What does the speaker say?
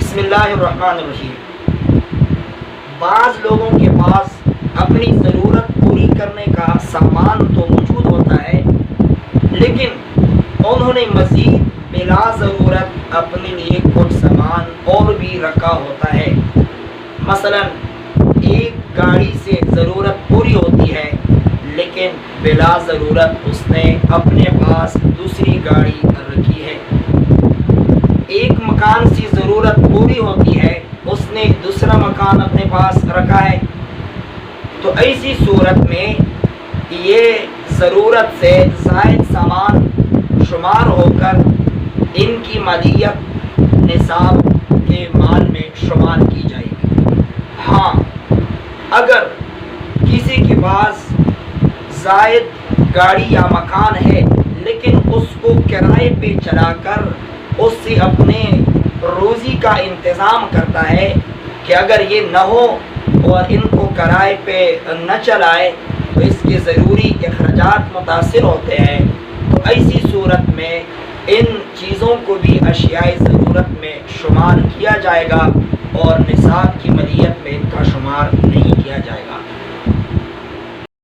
بسم اللہ الرحمن الرحیم۔ بعض لوگوں کے پاس اپنی ضرورت پوری کرنے کا سامان تو موجود ہوتا ہے، لیکن انہوں نے مزید بلا ضرورت اپنے لیے کچھ سامان اور بھی رکھا ہوتا ہے۔ مثلا ایک گاڑی سے ضرورت پوری ہوتی ہے، لیکن بلا ضرورت اس نے اپنے پاس دوسری گاڑی رکھی ہے۔ ایک مکان سے ضرورت پوری ہوتی ہے، اس نے دوسرا مکان اپنے پاس رکھا ہے۔ تو ایسی صورت میں یہ ضرورت سے زائد سامان شمار ہو کر ان کی مالیت نصاب کے مال میں شمار کی جائے گی۔ ہاں، اگر کسی کے پاس زائد گاڑی یا مکان ہے، لیکن اس کو کرائے پہ چلا کر اس سے اپنے روزی کا انتظام کرتا ہے کہ اگر یہ نہ ہو اور ان کو کرائے پہ نہ چلائے تو اس کے ضروری اخراجات متاثر ہوتے ہیں، تو ایسی صورت میں ان چیزوں کو بھی اشیاء ضرورت میں شمار کیا جائے گا اور نصاب کی مالیت میں ان کا شمار نہیں کیا جائے گا۔